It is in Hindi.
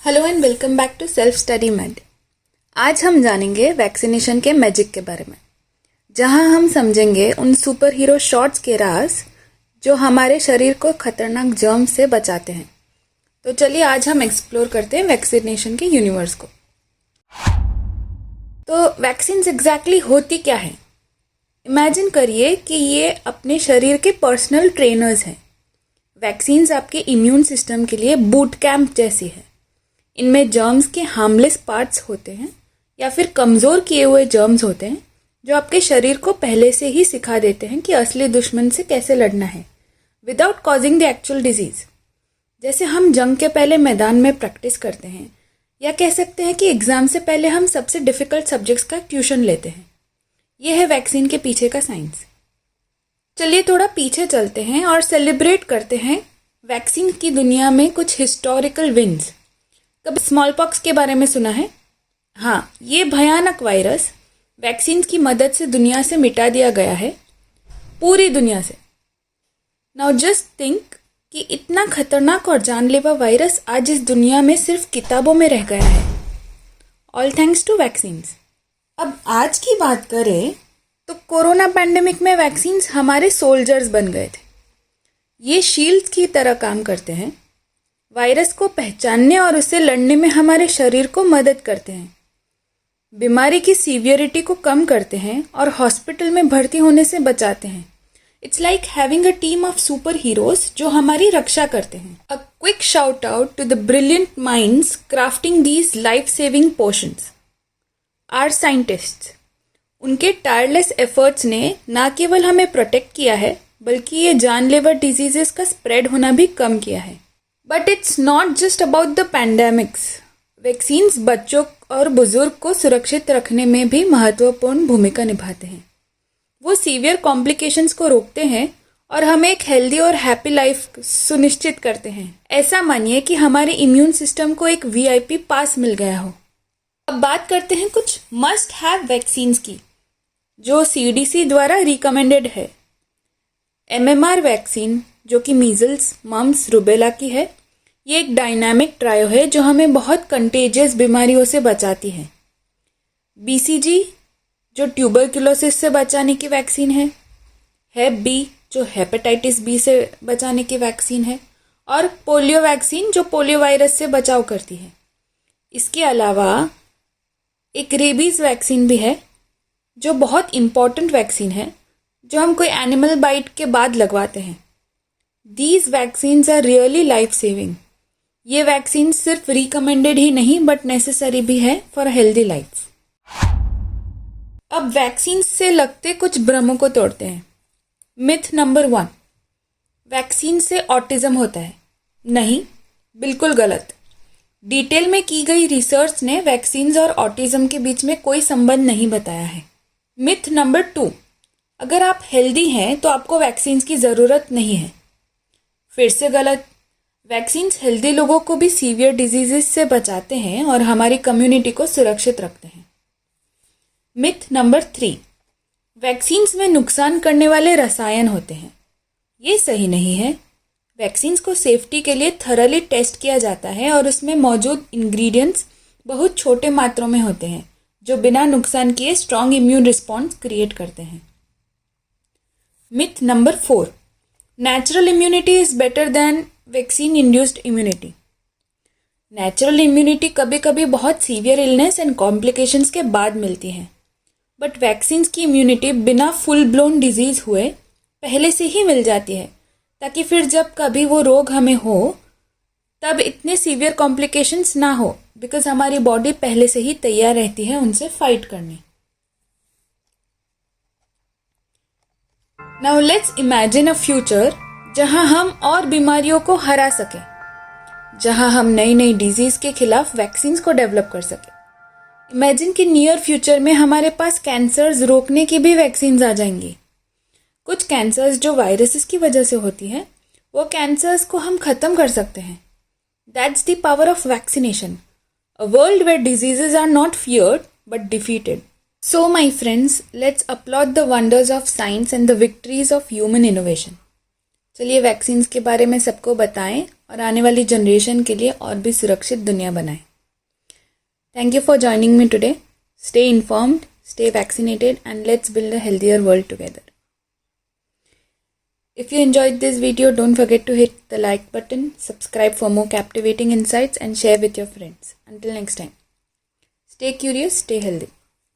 Hello and welcome back to self study made. आज हम जानेंगे वैक्सीनेशन के मैजिक के बारे में, जहां हम समझेंगे उन सुपर हीरो शॉट्स के राज जो हमारे शरीर को खतरनाक जर्म से बचाते हैं। तो चलिए आज हम एक्सप्लोर करते हैं वैक्सीनेशन के यूनिवर्स को। तो वैक्सीन्स एग्जैक्टली होती क्या है? इमेजिन करिए कि ये अपने शरीर के पर्सनल ट्रेनर्स हैं। वैक्सीन्स आपके इम्यून सिस्टम के लिए बूट कैंप जैसी है। इनमें जर्म्स के हार्मलेस पार्ट्स होते हैं या फिर कमज़ोर किए हुए जर्म्स होते हैं जो आपके शरीर को पहले से ही सिखा देते हैं कि असली दुश्मन से कैसे लड़ना है without causing the actual disease. जैसे हम जंग के पहले मैदान में प्रैक्टिस करते हैं, या कह सकते हैं कि एग्ज़ाम से पहले हम सबसे डिफ़िकल्ट सब्जेक्ट्स का ट्यूशन लेते हैं। यह है वैक्सीन के पीछे का साइंस। चलिए थोड़ा पीछे चलते हैं और सेलिब्रेट करते हैं वैक्सीन की दुनिया में कुछ हिस्टोरिकल विन्स। कभी स्मॉल पॉक्स के बारे में सुना है? हाँ, ये भयानक वायरस वैक्सीन की मदद से दुनिया से मिटा दिया गया है, पूरी दुनिया से। नाउ जस्ट थिंक कि इतना खतरनाक और जानलेवा वायरस आज इस दुनिया में सिर्फ किताबों में रह गया है, ऑल थैंक्स टू वैक्सीन्स। अब आज की बात करें तो कोरोना पैंडेमिक में वैक्सीन्स हमारे सोल्जर्स बन गए थे। ये शील्ड्स की तरह काम करते हैं, वायरस को पहचानने और उससे लड़ने में हमारे शरीर को मदद करते हैं, बीमारी की सीवियरिटी को कम करते हैं और हॉस्पिटल में भर्ती होने से बचाते हैं। It's like having a team of super heroes जो हमारी रक्षा करते हैं। A quick shout out to the brilliant minds crafting these life saving potions, our scientists. उनके टायरलेस एफर्ट्स ने न केवल हमें प्रोटेक्ट किया है, बल्कि ये जानलेवा डिजीजेस का स्प्रेड होना भी कम किया है। But it's not just about the pandemics. Vaccines बच्चों और बुजुर्ग को सुरक्षित रखने में भी महत्वपूर्ण भूमिका निभाते हैं। वो सीवियर कॉम्प्लिकेशंस को रोकते हैं और हमें एक हेल्दी और हैप्पी लाइफ सुनिश्चित करते हैं। ऐसा मानिए कि हमारे इम्यून सिस्टम को एक वीआईपी पास मिल गया हो। अब बात करते हैं कुछ मस्ट हैव वैक्सीन्स की, जो सीडीसी द्वारा रिकमेंडेड है। एमएमआर वैक्सीन, जो कि मीजल्स, मम्स, रुबेला की है, ये एक डायनामिक ट्रायो है जो हमें बहुत कंटेजियस बीमारियों से बचाती है। बीसीजी, जो ट्यूबरक्लोसिस से बचाने की वैक्सीन है। हेप बी, जो हेपेटाइटिस बी से बचाने की वैक्सीन है। और पोलियो वैक्सीन, जो पोलियो वायरस से बचाव करती है। इसके अलावा एक रेबीज वैक्सीन भी है, जो बहुत इम्पॉर्टेंट वैक्सीन है, जो हम कोई एनिमल बाइट के बाद लगवाते हैं। These vaccines are really life saving. ये वैक्सीन सिर्फ रिकमेंडेड ही नहीं बट नेसेसरी भी है फॉर हेल्दी लाइफ। अब वैक्सीन से लगते कुछ भ्रमों को तोड़ते हैं। मिथ नंबर 1, वैक्सीन से ऑटिज्म होता है। नहीं, बिल्कुल गलत। डिटेल में की गई रिसर्च ने वैक्सीन्स और ऑटिज्म के बीच में कोई संबंध नहीं बताया है। मिथ नंबर 2, अगर आप हेल्दी हैं तो आपको वैक्सीन्स की ज़रूरत नहीं है। फिर से गलत। वैक्सीन्स हेल्दी लोगों को भी सीवियर डिजीजेस से बचाते हैं और हमारी कम्युनिटी को सुरक्षित रखते हैं। मिथ नंबर 3, वैक्सीन्स में नुकसान करने वाले रसायन होते हैं। ये सही नहीं है। वैक्सीन्स को सेफ्टी के लिए थरली टेस्ट किया जाता है और उसमें मौजूद इंग्रेडिएंट्स बहुत छोटे मात्रों में होते हैं, जो बिना नुकसान किए स्ट्रॉन्ग इम्यून रिस्पॉन्स क्रिएट करते हैं। Myth number 4, natural immunity is better than vaccine induced immunity. Natural immunity कभी कभी बहुत सीवियर इलनेस एंड कॉम्प्लिकेशंस के बाद मिलती है, बट वैक्सीन्स की इम्यूनिटी बिना फुल ब्लोन डिजीज़ हुए पहले से ही मिल जाती है, ताकि फिर जब कभी वो रोग हमें हो तब इतने सीवियर कॉम्प्लिकेशंस ना हो, बिकॉज हमारी बॉडी पहले से ही तैयार रहती है उनसे फाइट करने। Now let's imagine a future जहां हम और बीमारियों को हरा सकें, जहां हम नई नई डिजीज के खिलाफ वैक्सीन्स को डेवलप कर सकें। इमेजिन कि नियर फ्यूचर में हमारे पास कैंसर्स रोकने की भी वैक्सीन्स आ जाएंगी। कुछ कैंसर्स जो वायरसेस की वजह से होती है, वो कैंसर्स को हम खत्म कर सकते हैं। That's the power of vaccination, a world where diseases are not feared but defeated. So my friends, let's applaud the wonders of science and the victories of human innovation. चलिए वैक्सीन्स के बारे में सबको बताएं और आने वाली जनरेशन के लिए और भी सुरक्षित दुनिया बनाएं। Thank you for joining me today. Stay informed, stay vaccinated, and let's build a healthier world together. If you enjoyed this video, don't forget to hit the like button, subscribe for more captivating insights, and share with your friends. Until next time, stay curious, stay healthy.